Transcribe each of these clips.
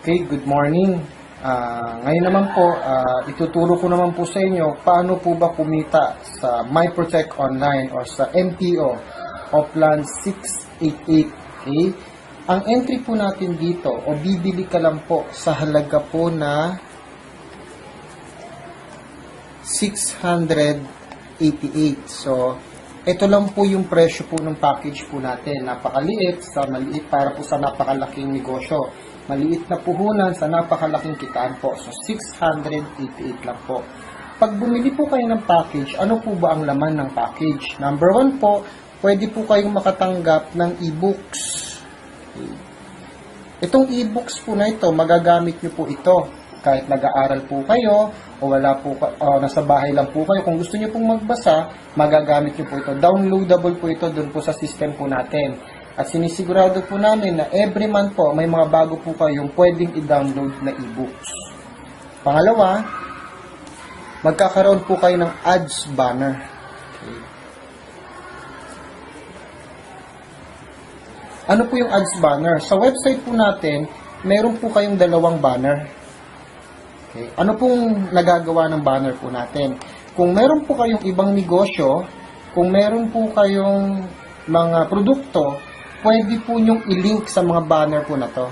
Okay, good morning. Ngayon naman po, ituturo ko naman po sa inyo paano po ba kumita sa MyProtect Online or sa MPO o Plan 688. Okay? Ang entry po natin dito o bibili ka lang po sa halaga po na 688. So, ito lang po yung presyo po ng package po natin. Napakaliit sa maliit para po sa napakalaking negosyo. Maliit na puhunan sa napakalaking kitaan po. So, 688 lang po. Pag bumili po kayo ng package, ano po ba ang laman ng package? Number 1 po, pwede po kayong makatanggap ng e-books. Okay. Itong e-books po na ito, magagamit nyo po ito. Kahit nag-aaral po kayo, o wala po, nasa bahay lang po kayo. Kung gusto nyo pong magbasa, magagamit nyo po ito. Downloadable po ito dun po sa system po natin. At sinisigurado po namin na every month po, may mga bago po kayong pwedeng i-download na e-books. Pangalawa, magkakaroon po kayo ng ads banner. Okay. Ano po yung ads banner? Sa website po natin, meron po kayong dalawang banner. Okay. Ano pong nagagawa ng banner po natin? Kung meron po kayong ibang negosyo, kung meron po kayong mga produkto, pwede po nyong i-link sa mga banner po na to.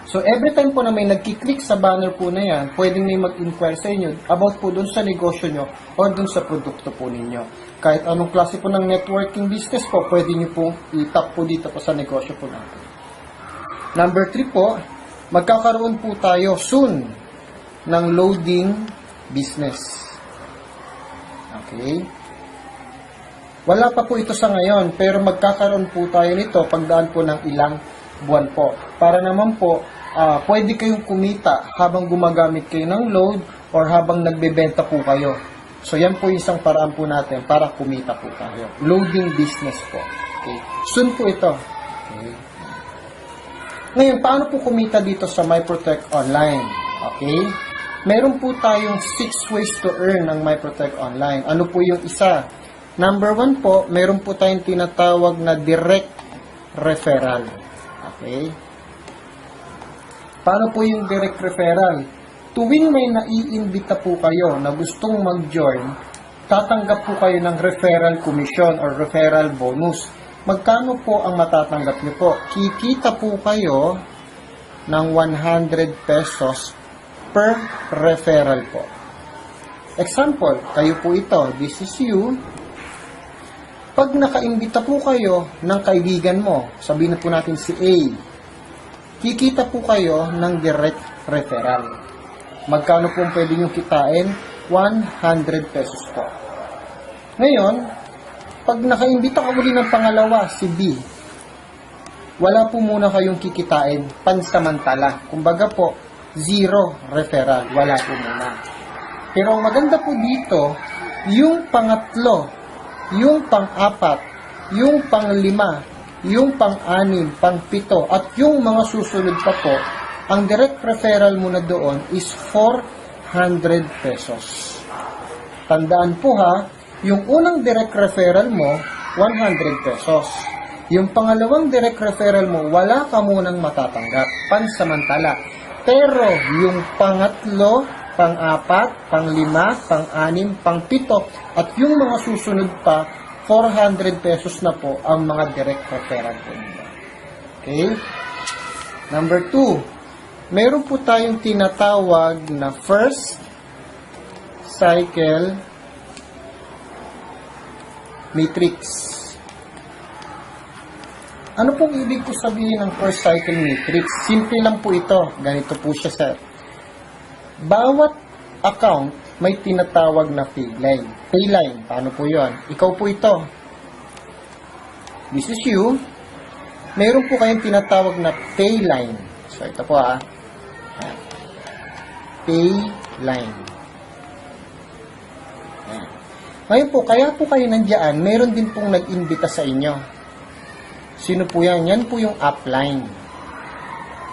So, every time po na may nagkiklik sa banner po na yan, pwede may mag-inquire sa inyo about po dun sa negosyo nyo or dun sa produkto po ninyo. Kahit anong klase po ng networking business po, pwede nyo po i-tap po dito po sa negosyo po natin. Number 3 po, magkakaroon po tayo soon ng loading business. Okay? Wala pa po ito sa ngayon, pero magkakaroon po tayo nito pagdaan po ng ilang buwan po. Para naman po, pwede kayong kumita habang gumagamit kayo ng load or habang nagbebenta po kayo. So, yan po isang paraan po natin para kumita po tayo. Loading business po. Okay. Soon po ito. Okay. Ngayon, paano po kumita dito sa MyProtect Online? Okay. Meron po tayong 6 ways to earn ng MyProtect Online. Ano po yung isa? Number 1 po, meron po tayong tinatawag na direct referral. Okay? Paano po yung direct referral? Tuwing may naiimbita po kayo na gustong mag-join, tatanggap po kayo ng referral commission or referral bonus. Magkano po ang matatanggap niyo po? Kikita po kayo ng 100 pesos per referral po. Example, kayo po ito. This is you. Pag nakaimbita po kayo ng kaibigan mo, sabihin na po natin si A, kikita po kayo ng direct referral. Magkano po pwede nyo kitain? 100 pesos po. Ngayon, pag nakaimbita ka muli ng pangalawa, si B, wala po muna kayong kikitain pansamantala. Kumbaga po, 0 referral. Wala po muna. Pero ang maganda po dito, yung pangatlo, yung pang-4, yung pang-5, yung pang-6, pang-7, at yung mga susunod pa po, ang direct referral mo na doon is 400 pesos. Tandaan po ha, yung unang direct referral mo, 100 pesos. Yung pangalawang direct referral mo, wala ka munang matatanggap, pansamantala. Pero yung pangatlo, pang-4, pang-5, pang-6, pang-7, at yung mga susunod pa, 400 pesos na po ang mga direct referral po nila. Okay? Number 2, meron po tayong tinatawag na first cycle matrix. Ano pong ibig ko sabihin ng first cycle matrix? Simple lang po ito. Ganito po siya, sir. Bawat account may tinatawag na payline. Payline, paano po yun? Ikaw po ito. This is you. Meron po kayong tinatawag na payline. So, ito po Payline. Ngayon po, kaya po kayo nandiyan, meron din pong nag-imbita sa inyo. Sino po yan? Yan po yung upline.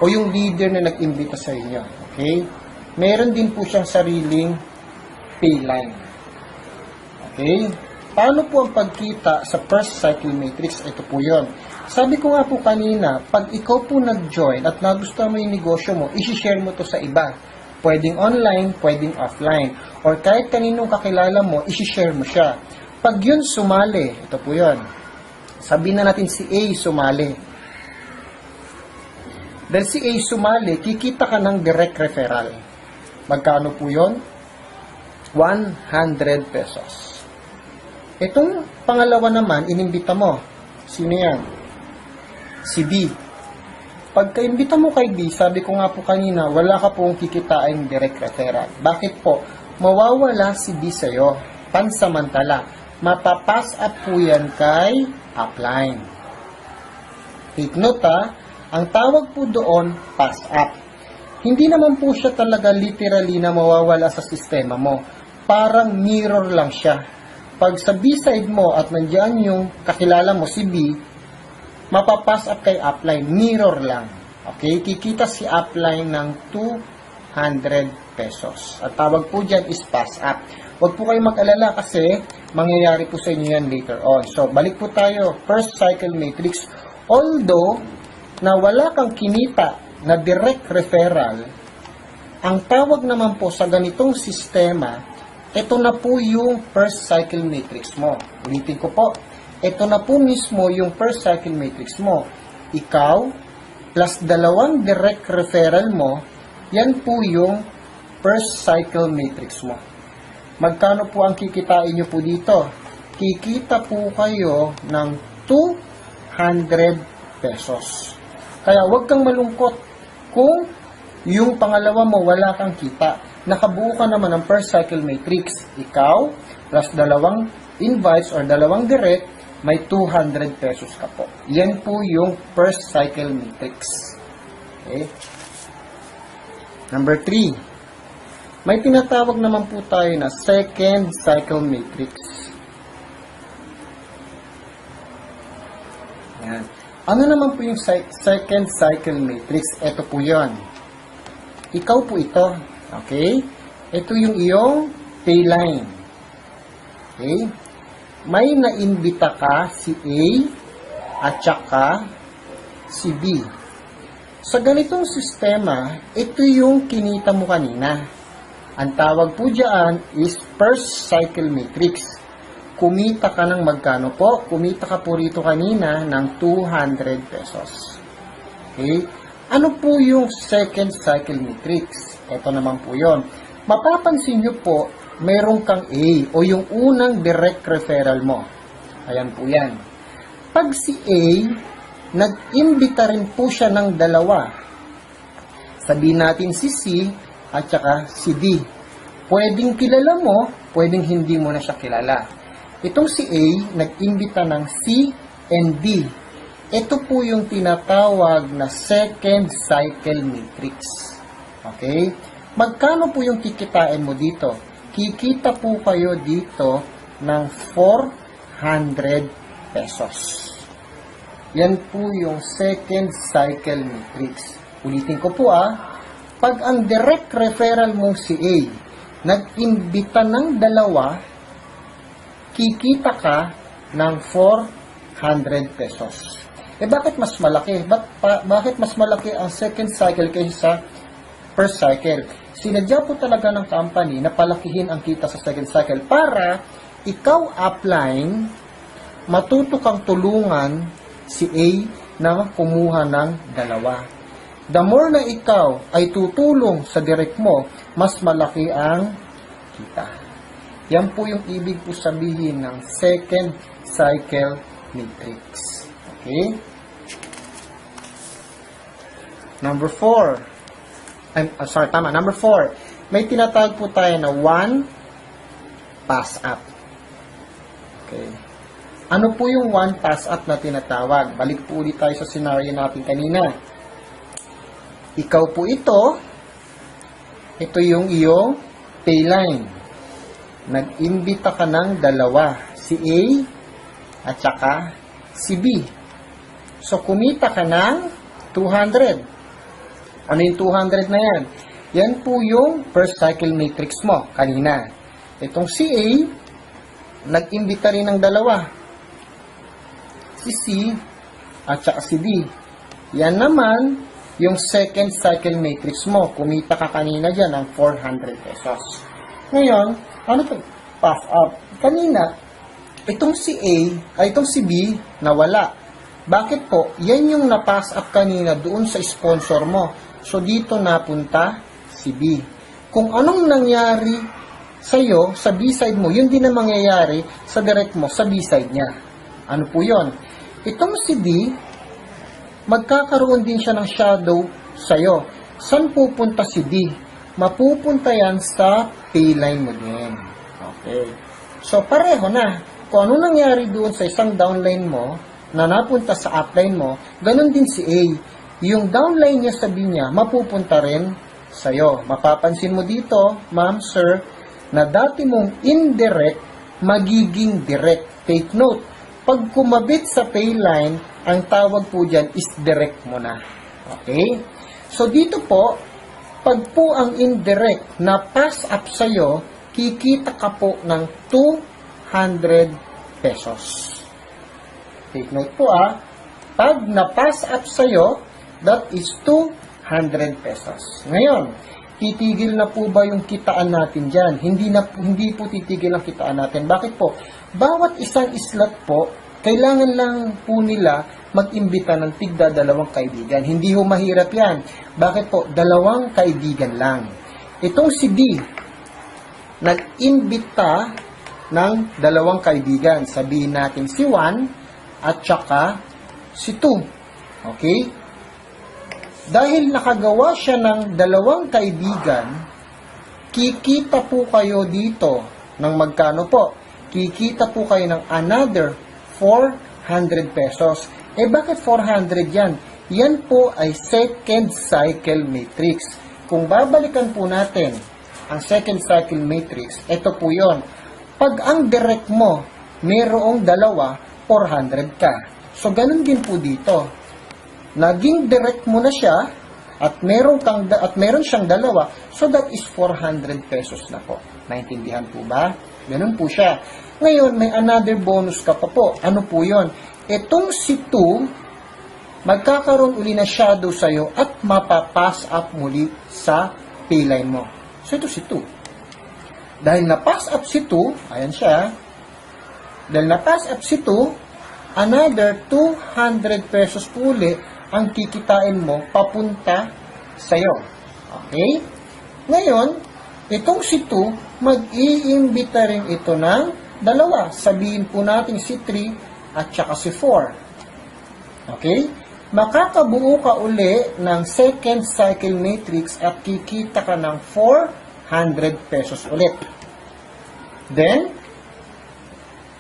O yung leader na nag-imbita sa inyo. Okay? Meron din po siyang sariling payline. Okay? Paano po ang pagkita sa first cycle matrix? Ito po yon. Sabi ko nga po kanina, pag ikaw po nag-join at nagustuhan mo yung negosyo mo, isi-share mo to sa iba. Pwedeng online, pwedeng offline. Or kahit kaninong kakilala mo, isi-share mo siya. Pag yun sumali, ito po yon. Sabihin na natin si A sumali. Dahil si A sumali, kikita ka ng direct referral. Magkano po yon? 100 pesos. Itong pangalawa naman, inimbita mo. Sino yan? Si B. Pagka-imbita mo kay B, sabi ko nga po kanina, wala ka pong kikitain direct referral. Bakit po? Mawawala si B sa'yo. Pansamantala. Mapapass up po yan kay upline. Take note ha, ang tawag po doon, pass up. Hindi naman po siya talaga literally na mawawala sa sistema mo. Parang mirror lang siya. Pag sa B-side mo at nandiyan yung kakilala mo, si B, mapapass up kay upline, mirror lang. Okay? Kikita si upline ng 200 pesos. At tawag po dyan is pass up. Huwag po kayo mag-alala kasi mangyayari po sa inyo yan later on. So, balik po tayo. First cycle matrix. Although, na wala kang kinita na direct referral, ang tawag naman po sa ganitong sistema, ito na po yung first cycle matrix mo. Ulitin ko po. Ito na po mismo yung first cycle matrix mo. Ikaw, plus dalawang direct referral mo, yan po yung first cycle matrix mo. Magkano po ang kikitain nyo po dito? Kikita po kayo ng 200 pesos. Kaya huwag kang malungkot kung yung pangalawa mo wala kang kita. Nakabuo ka naman ng first cycle matrix. Ikaw, plus dalawang invites or dalawang direct, may 200 pesos ka po. Yan po yung first cycle matrix. Okay? Number 3. May tinatawag naman po tayo na second cycle matrix. Yan. Ano naman po yung second cycle matrix? Ito po yon. Ikaw po ito. Okay? Ito yung iyong pay line. Okay? May naimbita ka si A at saka si B. Sa ganitong sistema, ito yung kinita mo kanina. Ang tawag po dyan is first cycle matrix. Kumita ka ng magkano po? Kumita ka po rito kanina ng 200 pesos. Okay? Ano po yung second cycle matrix? Ito naman po yon. Mapapansin nyo po, meron kang A o yung unang direct referral mo. Ayan po yan. Pag si A, nag-imbita rin po siya ng dalawa. Sabihin natin si C at saka si D. Pwedeng kilala mo, pwedeng hindi mo na siya kilala. Itong si A, nag-imbita ng C and D. Ito po yung tinatawag na second cycle matrix. Okay? Magkano po yung kikitain mo dito? Kikita po kayo dito ng 400 pesos. Yan po yung second cycle matrix. Ulitin ko po pag ang direct referral mong si A, nag-imbita ng dalawa, kikita ka ng 400 pesos. Bakit mas malaki? Bakit mas malaki ang second cycle kaysa first cycle? Sinadya po talaga ng company na palakihin ang kita sa second cycle para ikaw upline, matuto kang tulungan si A na kumuha ng dalawa. The more na ikaw ay tutulong sa direct mo, mas malaki ang kita. Yan po yung ibig po sabihin ng second cycle matrix. Okay? Number 4. Number 4. May tinatawag po tayo na 1 pass up. Okay. Ano po yung 1 pass up na tinatawag? Balik po ulit tayo sa scenario natin kanina. Ikaw po ito. Ito yung iyong pay line. Nag-imbita ka ng dalawa. Si A at saka si B. So, kumita ka ng 200. Ano yung 200 na yan? Yan po yung first cycle matrix mo kanina. Itong si A, nag-imbita rin ng dalawa. Si C at saka si D. Yan naman, yung second cycle matrix mo. Kumita ka kanina dyan ng 400 pesos. Ngayon, ano ito? Pass up. Kanina, itong si A, ay itong si B, nawala. Bakit po? Yan yung na-pass up kanina doon sa sponsor mo. So, dito napunta si B. Kung anong nangyari sa'yo, sa B-side mo, yun din ang mangyayari sa direct mo, sa B-side niya. Ano po yun? Itong si D, magkakaroon din siya ng shadow sa'yo. Saan pupunta si D? Mapupunta yan sa payline mo din. Okay. So, pareho na. Kung ano nangyari doon sa isang downline mo, na napunta sa upline mo, ganun din si A. Yung downline niya, sabi niya, mapupunta rin sa'yo. Mapapansin mo dito, ma'am, sir, na dati mong indirect, magiging direct. Take note, pag kumabit sa payline, ang tawag po dyan is direct mo na. Okay? So, dito po, pag po ang indirect na pass up sa'yo, kikita ka po ng 200 pesos. Take note po pag na-pass up sa'yo, that is 200 pesos. Ngayon, titigil na po ba yung kitaan natin dyan? Hindi po titigil ang kitaan natin. Bakit po? Bawat isang slot po, kailangan lang po nila mag-imbita ng tigda 2 kaibigan. Hindi ho mahirap yan. Bakit po? 2 kaibigan lang. Itong si D, nag-imbita ng 2 kaibigan. Sabihin natin si 1 at saka si 2. Okay? Dahil nakagawa siya ng 2 kaibigan, kikita po kayo dito ng magkano po? Kikita po kayo ng another 400 pesos. Bakit 400 yan? Yan po ay second cycle matrix. Kung babalikan po natin ang second cycle matrix, ito po yon. Pag ang direct mo, mayroong 2, 400 ka. So, ganun din po dito. Naging direct mo na siya at meron siyang 2, so that is 400 pesos na po. Naintindihan po ba? Ganun po siya. Ngayon, may another bonus ka pa po. Ano po yon? Itong si 2, magkakaroon uli na shadow sa'yo at mapapass up muli sa payline mo. So, ito si 2. Dahil na-pass up si 2, ayan siya, dahil na-pass up si 2, another 200 pesos po uli ang kikitain mo papunta sa'yo. Okay? Ngayon, itong si 2, mag-iimbita rin ito ng 2. Sabihin po natin si 3 at saka si 4. Okay? Makakabuo ka uli ng second cycle matrix at kikita ka ng 400 pesos ulit. Then,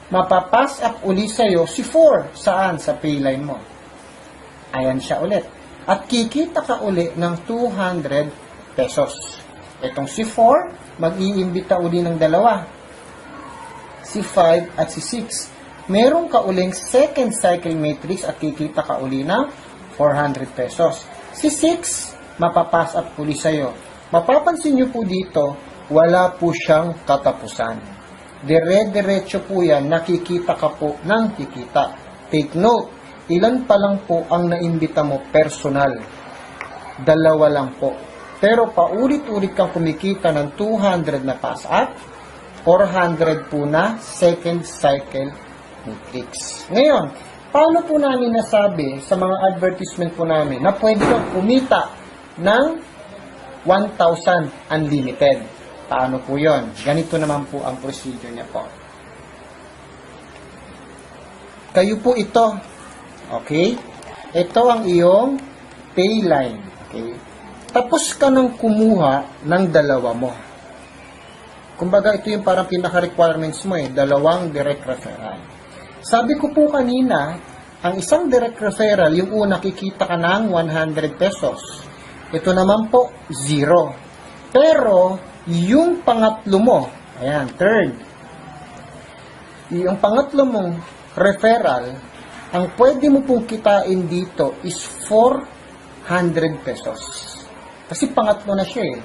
mapapass up uli sa'yo si 4. Saan? Sa payline mo. Ayan siya ulit. At kikita ka uli ng 200 pesos. Itong si 4, mag-iimbita uli ng 2. Si 5 at si 6. Meron ka uling second cycle matrix at kikita ka uli ng 400 pesos. Si 6, mapapass up uli sa'yo. Mapapansin nyo po dito, wala po siyang katapusan. Dire-diretso po yan, nakikita ka po ng kikita. Take note, ilan pa lang po ang naimbita mo personal? 2 lang po. Pero paulit-ulit kang kumikita ng 200 na pass up, 400 po na second cycle matrix. Ngayon, paano po namin nasabi sa mga advertisement po namin na pwede kang kumita ng 1,000 unlimited? Paano po yon? Ganito naman po ang procedure niya po. Kayo po ito. Okay? Ito ang iyong payline. Okay? Tapos ka nang kumuha ng 2 mo. Kumbaga, ito yung parang pinaka-requirements mo 2 direct referral. Sabi ko po kanina, ang isang direct referral, yung una kikita ka ng 100 pesos. Ito naman po, 0. Pero, yung pangatlo mo, ayan, third, yung pangatlo mong referral, ang pwede mo pong kitain dito is 400 pesos. Kasi pangatlo na siya eh.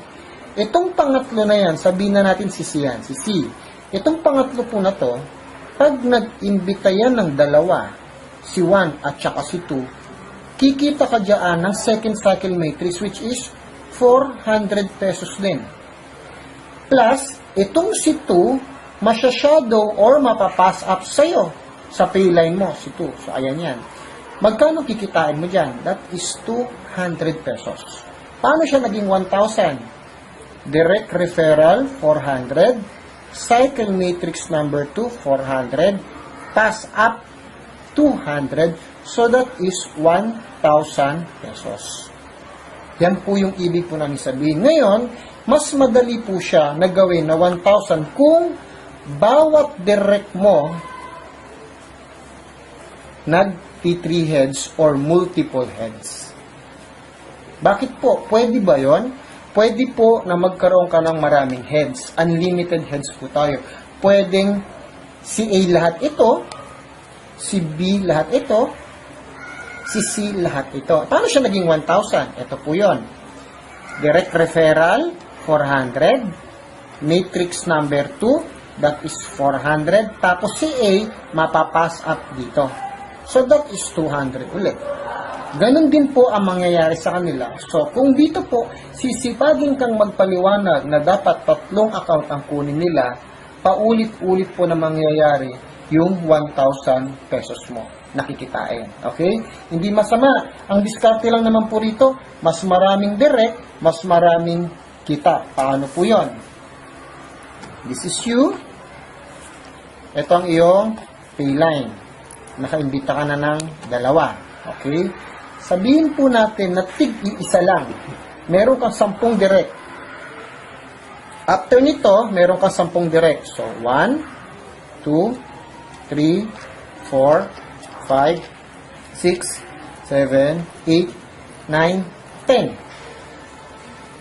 Itong pangatlo na yan, sabihin na natin si C yan, si C. Itong pangatlo po na to, Pag nag-imbita yan ng dalawa, si 1 at saka si 2, kikita ka dyan ng second cycle matrix which is 400 pesos din. Plus, itong si 2, masya-shadow or mapapass up sa'yo sa payline mo, si 2. So, ayan yan. Magkano kikitain mo dyan? That is 200 pesos. Paano siya naging 1,000? Direct referral, 400. Cycle matrix number 2, 400. Pass up, 200. So, that is 1,000 pesos. Yan po yung ibig po namin sabihin. Ngayon, mas madali po siya na gawin na 1,000 kung bawat direct mo nag-3 heads or multiple heads. Bakit po? Pwede ba yon? Pwede po na magkaroon ka ng maraming heads. Unlimited heads po tayo. Pwedeng si A lahat ito, si B lahat ito, si C lahat ito. Paano siya naging 1,000? Ito po yon. Direct referral, 400. Matrix number 2, that is 400. Tapos si A, mapapass up dito. So, that is 200 ulit. Ganon din po ang mangyayari sa kanila. So, kung dito po, sisipagin kang magpaliwanag na dapat 3 account ang kunin nila, paulit-ulit po na mangyayari yung 1,000 pesos mo nakikitain. Okay? Hindi masama. Ang diskarte lang naman po rito, mas maraming direct, mas maraming kita. Paano po yon? This is you. Ito ang iyong payline. Nakaimbita ka na ng dalawa. Okay? Sabihin po natin na tig-iisa lang. Meron kang 10 direct. After nito, meron kang 10 direct. So, 1, 2, 3, 4, 5, 6, 7, 8, 9, 10.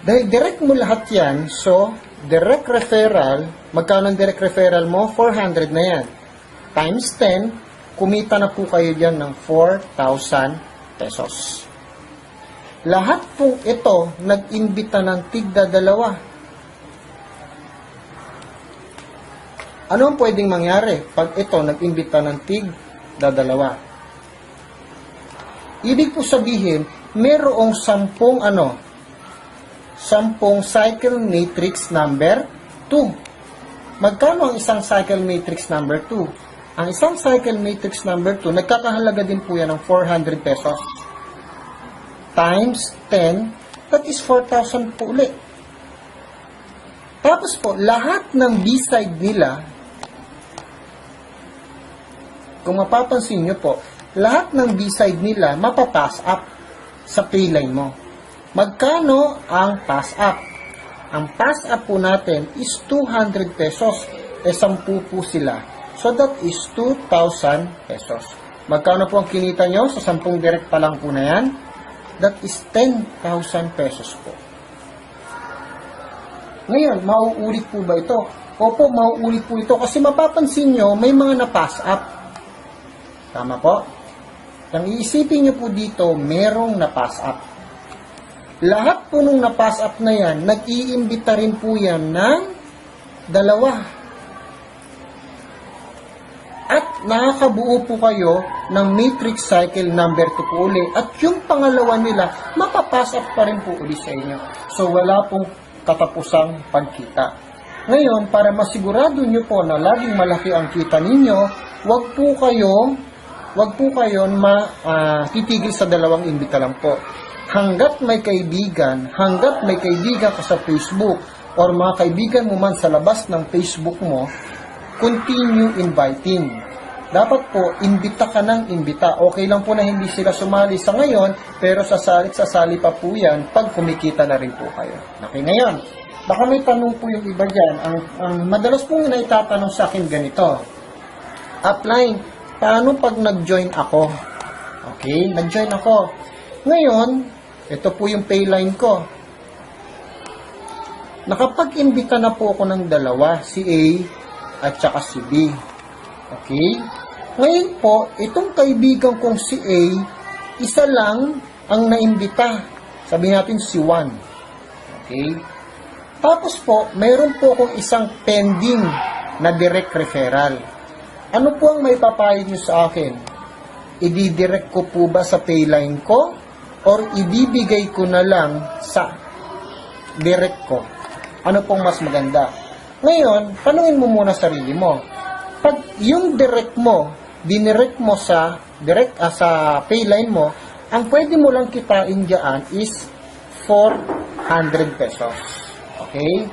Dahil direct mo lahat yan, so, direct referral, magkano ang direct referral mo? 400 na yan. Times 10, kumita na po kayo dyan ng 4,000 pesos. Lahat po ito, nag-imbita ng tigda dalawa. Ano ang pwedeng mangyari pag ito nag-imbita ng tigda dalawa? Ibig po sabihin, merong 10 cycle matrix number 2. Magkano ang isang cycle matrix number 2? Ang isang cycle matrix number 2, nagkakahalaga din po yan ng 400 pesos. Times 10, that is 4,000 po ulit. Tapos po, lahat ng B-side nila, kung mapapansin nyo po, lahat ng B-side nila, mapapass up sa payline mo. Magkano ang pass up? Ang pass up po natin is 200 pesos. 10 po sila. So, that is 2,000 pesos. Magkano po ang kinita nyo sa 10 direct pa lang po na yan? That is 10,000 pesos po. Ngayon, mauulit po ba ito? Opo, mauulit po ito kasi mapapansin nyo, may mga na-pass up. Tama po? Ang iisipin nyo po dito, merong na-pass up. Lahat po nung na-pass up na yan, nag-iimbita rin po yan ng dalawa. At nakakabuo po kayo ng matrix cycle number 2 po uli. At yung pangalawa nila, mapapass up pa rin po uli sa inyo. So, wala pong katapusang pagkita. Ngayon, para masigurado nyo po na laging malaki ang kita ninyo, wag po kayo titigil sa dalawang imbita lang po. Hanggat may kaibigan ka sa Facebook, or mga kaibigan mo man sa labas ng Facebook mo, continue inviting. Dapat po, imbita ka ng imbita. Okay lang po na hindi sila sumali sa ngayon, pero sasali pa po yan pag kumikita na rin po kayo. Okay, ngayon, baka may tanong po yung iba dyan. Ang madalas po na itatanong sa akin ganito. Upline, paano pag nag-join ako? Okay, nag-join ako. Ngayon, ito po yung payline ko. Nakapag-imbita na po ako ng dalawa, si A at saka si B. Okay? Ngayon po, itong kaibigan kong si A, isa lang ang naimbita. Sabihin natin si 1. Okay? Tapos po, mayroon po akong isang pending na direct referral. Ano po ang may papayo nyo sa akin? Ididirect ko po ba sa payline ko? Or ibibigay ko na lang sa direct ko? Ano pong mas maganda? Ngayon, tanungin mo muna sarili mo. Pag yung direct mo, dinirect mo sa sa payline mo, ang pwede mo lang kitain dyan is 400 pesos. Okay?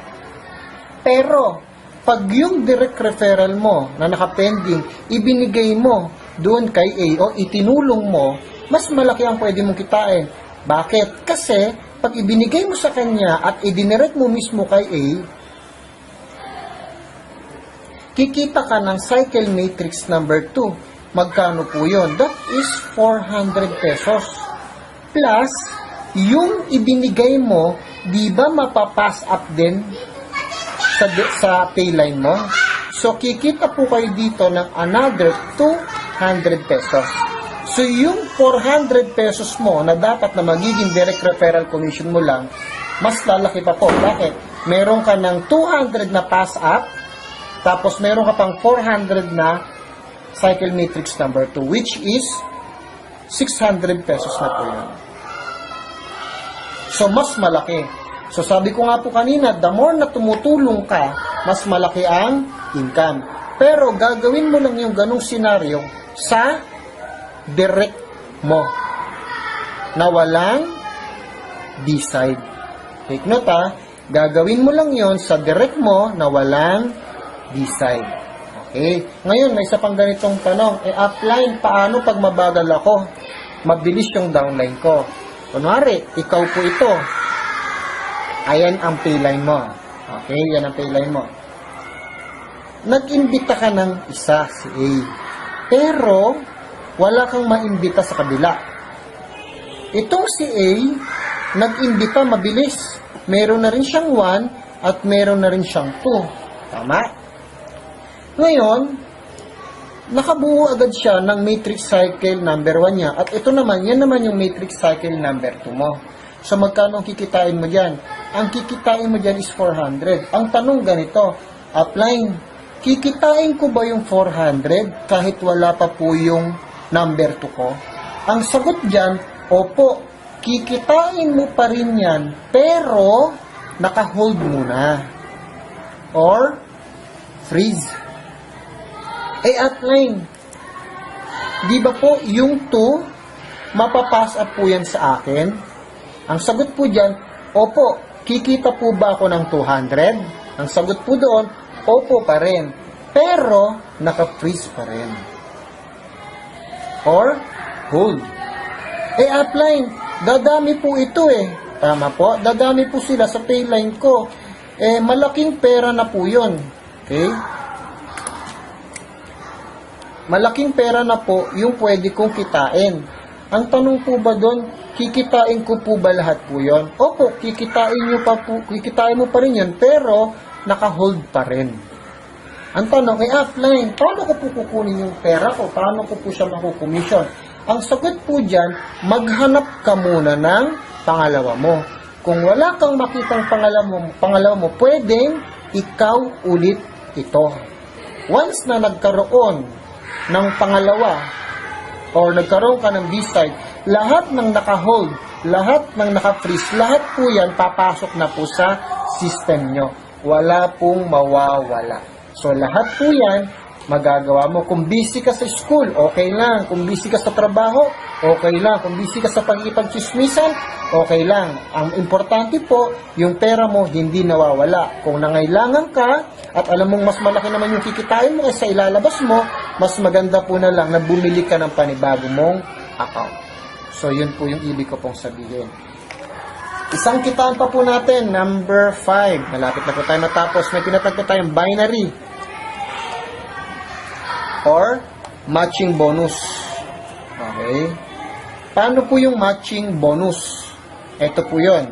Pero, pag yung direct referral mo na nakapending, ibinigay mo doon kay A o itinulong mo, mas malaki ang pwede mong kitain. Bakit? Kasi, pag ibinigay mo sa kanya at idinirect mo mismo kay A, kikita ka ng cycle matrix number 2. Magkano po yun? That is 400 pesos. Plus, yung ibinigay mo, di ba mapapass up din sa payline mo? So, kikita po kayo dito ng another 200 pesos. So, yung 400 pesos mo na dapat na magiging direct referral commission mo lang, mas lalaki pa po. Bakit? Meron ka ng 200 na pass up, tapos meron ka pang 400 na cycle matrix number 2, which is 600 pesos na po yun. So, mas malaki. So, sabi ko nga po kanina, the more na tumutulong ka, mas malaki ang income. Pero, gagawin mo lang yung ganong senaryo sa direct mo na walang B-side. Take note ha, gagawin mo lang yon sa direct mo na walang B-side. Okay? Ngayon, may isa pang ganitong tanong. Upline, paano pag mabagal ako? Mabilis yung downline ko. Kunwari, ikaw po ito. Ayan ang payline mo. Okay, yan ang payline mo. Nag-imbita ka ng isa, si A. Pero, wala kang maimbita sa kabila. Itong si A, nag-imbita mabilis. Meron na rin siyang 1 at meron na rin siyang 2. Tama? Ngayon, nakabuo agad siya ng matrix cycle number 1 niya. At ito naman, yan naman yung matrix cycle number 2 mo. So, magkano ang kikitain mo dyan? Ang kikitain mo dyan is 400. Ang tanong ganito, upline, kikitain ko ba yung 400 kahit wala pa po yung number 2 ko? Ang sagot dyan, opo, kikitain mo pa rin yan, pero naka-hold muna. Or, freeze. Upline, di ba po yung 2, mapapass up po yan sa akin? Ang sagot po dyan, opo, kikita po ba ako ng 200? Ang sagot po doon, opo pa rin. Pero, naka-freeze pa rin. Or, hold. Upline, dadami po ito eh. Tama po, dadami po sila sa payline ko. Malaking pera na po yun. Okay? Malaking pera na po yung pwede kong kitain. Ang tanong po ba doon, kikitain ko po ba lahat po yon? Opo, kikitain mo pa rin yun, pero naka-hold pa rin. Ang tanong, upline, paano ko po kukunin yung pera ko? Paano ko po siya makukomission? Ang sagot po dyan, maghanap ka muna ng pangalawa mo. Kung wala kang makitang pangalawa mo, pwedeng ikaw ulit ito. Once na nagkaroon ng pangalawa, or nagkaroon ka ng B-side, lahat ng naka-hold, lahat ng naka-freeze, lahat po yan papasok na po sa system nyo. Wala pong mawawala. So, lahat po yan, magagawa mo. Kung busy ka sa school, okay lang. Kung busy ka sa trabaho, okay lang. Kung busy ka sa pag-ipag-chismisan, okay lang. Ang importante po, yung pera mo hindi nawawala. Kung nangailangan ka, at alam mong mas malaki naman yung kikitain mo sa ilalabas mo, mas maganda po na lang na bumili ka ng panibago mong account. So, yun po yung ibig ko pong sabihin. Isang kitaan pa po natin, number 5. Malapit na po tayo matapos. May tinatagpo tayong binary or matching bonus. Okay? Paano po yung matching bonus? Ito po yun.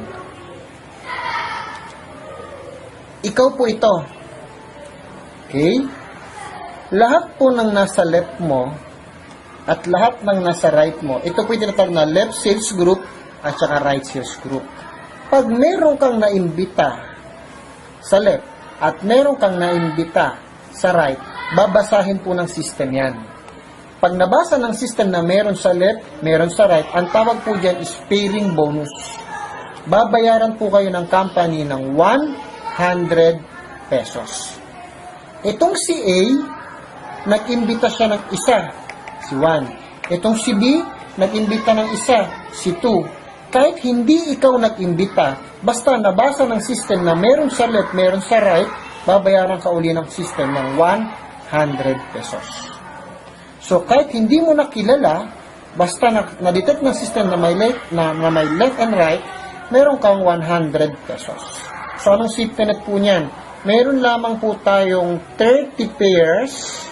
Ikaw po ito. Okay? Lahat po ng nasa left mo at lahat ng nasa right mo, ito po yung tinatawag na left sales group at saka right sales group. Pag meron kang naimbita sa left at meron kang naimbita sa right, babasahin po ng system yan. Pag nabasa ng system na meron sa left, meron sa right, ang tawag po dyan is pairing bonus. Babayaran po kayo ng company ng 100 pesos. Itong si A, nag-imbita siya ng isa, si 1. Itong si B, nag-imbita ng isa, si 2. Kahit hindi ikaw nag-imbita, basta nabasa ng system na meron sa left, meron sa right, babayaran ka uli ng system ng 100 pesos. So, kahit hindi mo nakilala, basta na-detect ng system na may left and right, meron kang 100 pesos. So, anong safety net po niyan? Meron lamang po tayong 30 pairs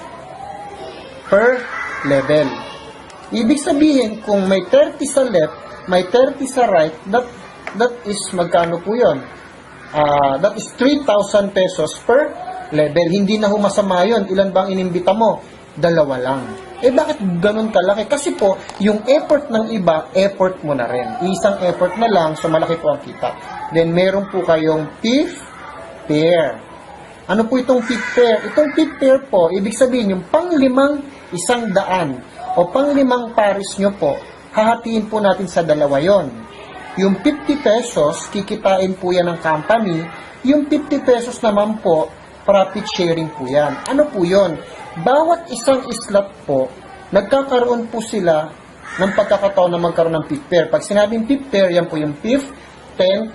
per level. Ibig sabihin, kung may 30 sa left, may 30 sa right, that is magkano po yun? That is 3,000 pesos per level. Hindi na humasama yun. Ilan bang inimbita mo? 2 lang. Bakit ganun kalaki? Kasi po, yung effort ng iba, effort mo na rin. Isang effort na lang, so malaki po ang kita. Then, meron po kayong fifth pair. Ano po itong fifth pair? Itong fifth pair po, ibig sabihin, yung pang-limang 100 o pang-limang pares nyo po, hahatiin po natin sa 2 yon. Yung 50 pesos, kikitain po yan ng company. Yung 50 pesos naman po, profit sharing po yan. Ano po yon? Bawat isang slot po, nagkakaroon po sila ng pagkakataon na magkaroon ng fifth pair. Pag sinabing fifth pair, yan po yung 5th, 10th,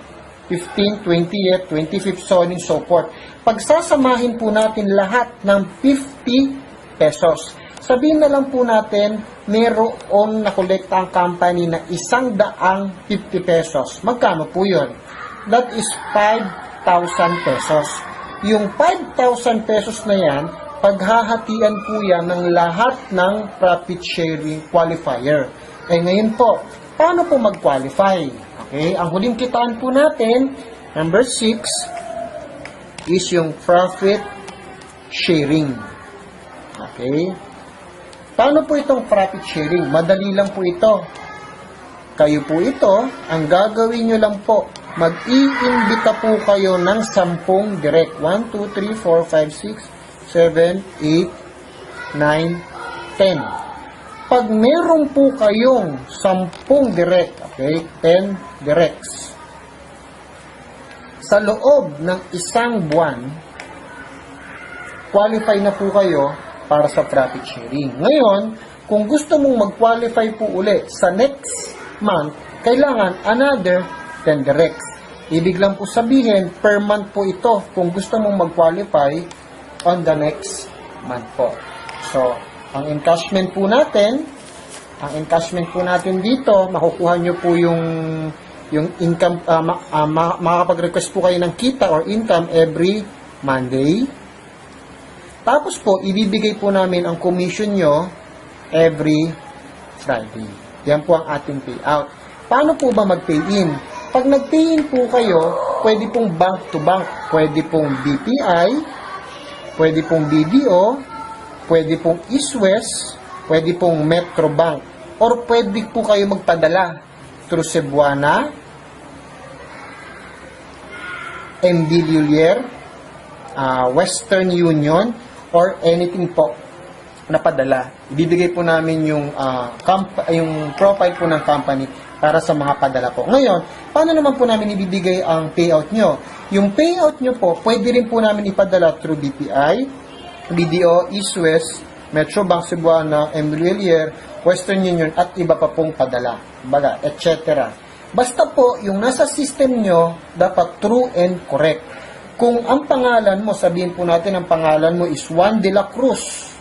15th, 20th, 25th, so on and so forth. Pagsasamahin po natin lahat ng 50 pesos. Sabihin na lang po natin, meron nakolekta ang company na 150 pesos. Magkano po yun? That is 5,000 pesos. Yung 5,000 pesos na yan, paghahatian po yan ng lahat ng profit sharing qualifier. Ngayon po, paano po mag-qualify? Okay, ang huling kitaan po natin, number 6, is yung profit sharing. Okay? Paano po itong profit sharing? Madali lang po ito. Kayo po ito, ang gagawin nyo lang po, mag-iimbita po kayo ng 10 direct. 1, 2, 3, 4, 5, 6, 7, 8, 9, 10. Pag meron po kayong 10 direct, okay, 10 directs, sa loob ng isang buwan, qualify na po kayo para sa profit sharing. Ngayon, kung gusto mong mag-qualify po uli sa next month, kailangan another 10 directs. Ibig lang po sabihin, per month po ito kung gusto mong mag-qualify on the next month po. So, ang encashment po natin dito, makukuha nyo po yung income, makakapag-request po kayo ng kita or income every Monday. Tapos po, ibibigay po namin ang commission nyo every Friday. Yan po ang ating payout. Paano po ba mag-pay-in? Pag nag-pay-in po kayo, pwede pong bank to bank, pwede pong BPI, pwede pong BDO, pwede pong East West, pwede pong Metro Bank, or pwede po kayo magpadala through Cebuana, MD Lulier, Western Union, or anything po na padala. Ibibigay po namin yung profile po ng company para sa mga padala po. Ngayon, paano naman po namin ibibigay ang payout nyo? Yung payout nyo po, pwede rin po namin ipadala through BPI, BDO, East West, Metro Bank Cebuana, MWLR, Western Union, at iba pa pong padala, baga, etc. Basta po, yung nasa system nyo, dapat true and correct. Kung ang pangalan mo, sabihin po natin ang pangalan mo is Juan de la Cruz.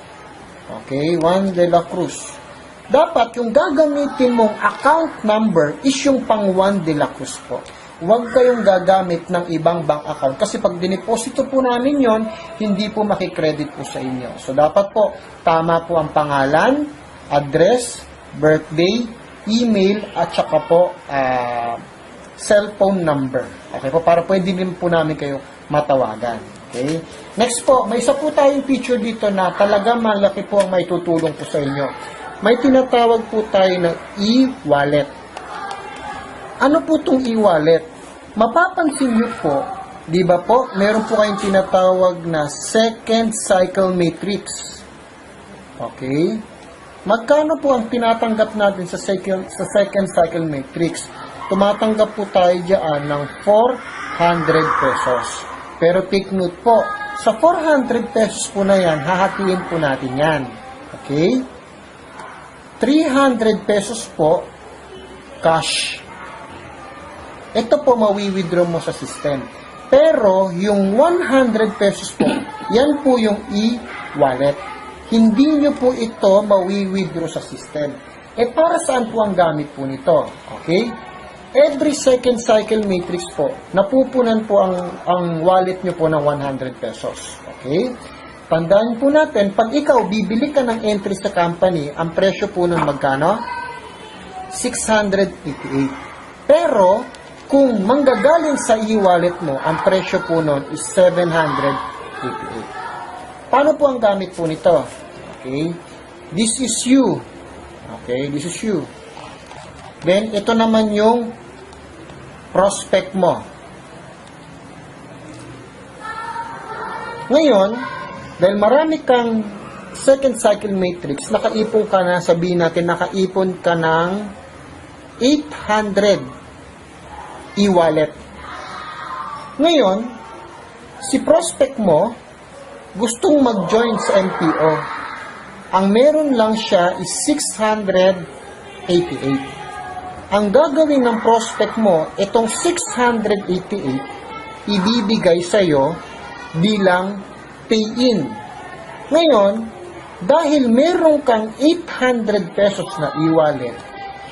Okay, Juan de la Cruz. Dapat yung gagamitin mong account number is yung pang Juan de la Cruz po. Huwag kayong gagamit ng ibang bank account kasi pag dineposito po namin yon, hindi po makikredit po sa inyo. So dapat po, tama po ang pangalan, address, birthday, email, at saka po cellphone number. Okay po, para pwede din po namin kayo matawagan. Okay? Next po, may isa po tayong feature dito na talaga malaki po ang may tutulong po sa inyo. May tinatawag po tayo ng e-wallet. Ano po itong e-wallet? Mapapansin nyo po, Di ba po, meron po kayong tinatawag na second cycle matrix. Okay? Magkano po ang tinatanggap natin sa second cycle matrix? Tumatanggap po tayo dyan ng 400 pesos. Pero take note po, sa 400 pesos po na yan, hahatiin po natin yan. Okay? 300 pesos po, cash. Ito po mawi-withdraw mo sa system. Pero, yung 100 pesos po, yan po yung e-wallet. Hindi nyo po ito mawi-withdraw sa system. Para saan po ang gamit po nito? Okay? Every second cycle matrix po, napupunan po ang wallet nyo po ng 100 pesos. Okay? Tandaan po natin, pag ikaw bibili ka ng entry sa company, ang presyo po nun magkano? 688. Pero, kung manggagaling sa e-wallet mo, ang presyo po nun is 788. Paano po ang gamit po nito? Okay? This is you. Okay? This is you. Then, ito naman yung prospect mo. Ngayon, dahil marami kang second cycle matrix, nakaipon ka na, sabihin natin, nakaipon ka ng 800 e-wallet. Ngayon, si prospect mo gustong mag-join sa MPO. Ang meron lang siya is 688. Ang gagawin ng prospect mo, itong 688, ibibigay sa'yo bilang pay-in. Ngayon, dahil meron kang 800 pesos na e-wallet,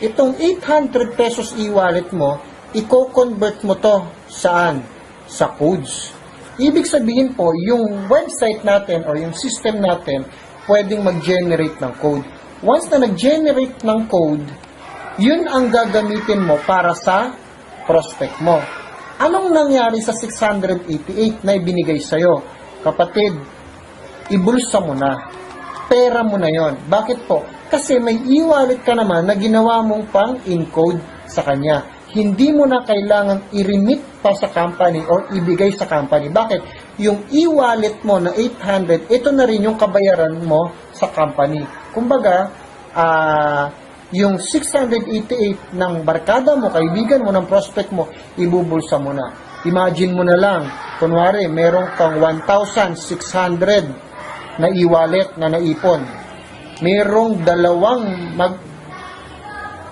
itong 800 pesos e-wallet mo, i-convert mo to saan? Sa codes. Ibig sabihin po, yung website natin or yung system natin, pwedeng mag-generate ng code. Once na nag-generate ng code, yun ang gagamitin mo para sa prospect mo. Anong nangyari sa 688 na ibinigay sa'yo? Kapatid, ibulsa mo na. Pera mo na yon. Bakit po? Kasi may e-wallet ka naman na ginawa mong pang-encode sa kanya. Hindi mo na kailangang i-remit pa sa company or ibigay sa company. Bakit? Yung e-wallet mo na 800, ito na rin yung kabayaran mo sa company. Kumbaga, yung 688 ng barkada mo, kaibigan mo, ng prospect mo, ibubulsa mo na. Imagine mo na lang, kunwari, meron kang 1,600 na e-wallet na naipon. Merong dalawang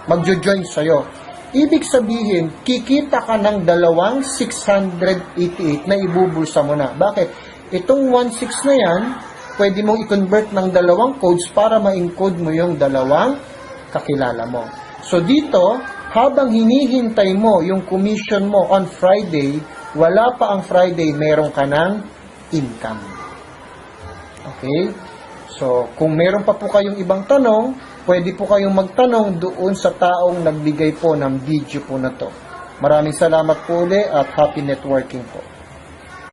magjo-join sa'yo. Ibig sabihin, kikita ka ng dalawang 688 na ibubulsa mo na. Bakit? Itong 16 na yan, pwede mong i-convert ng dalawang codes para ma-encode mo yung dalawang kakilala mo. So dito, habang hinihintay mo yung commission mo on Friday, wala pa ang Friday, meron ka ng income. Okay? So, kung meron pa po kayong ibang tanong, pwede po kayong magtanong doon sa taong nagbigay po ng video po na to. Maraming salamat po ulit at happy networking po.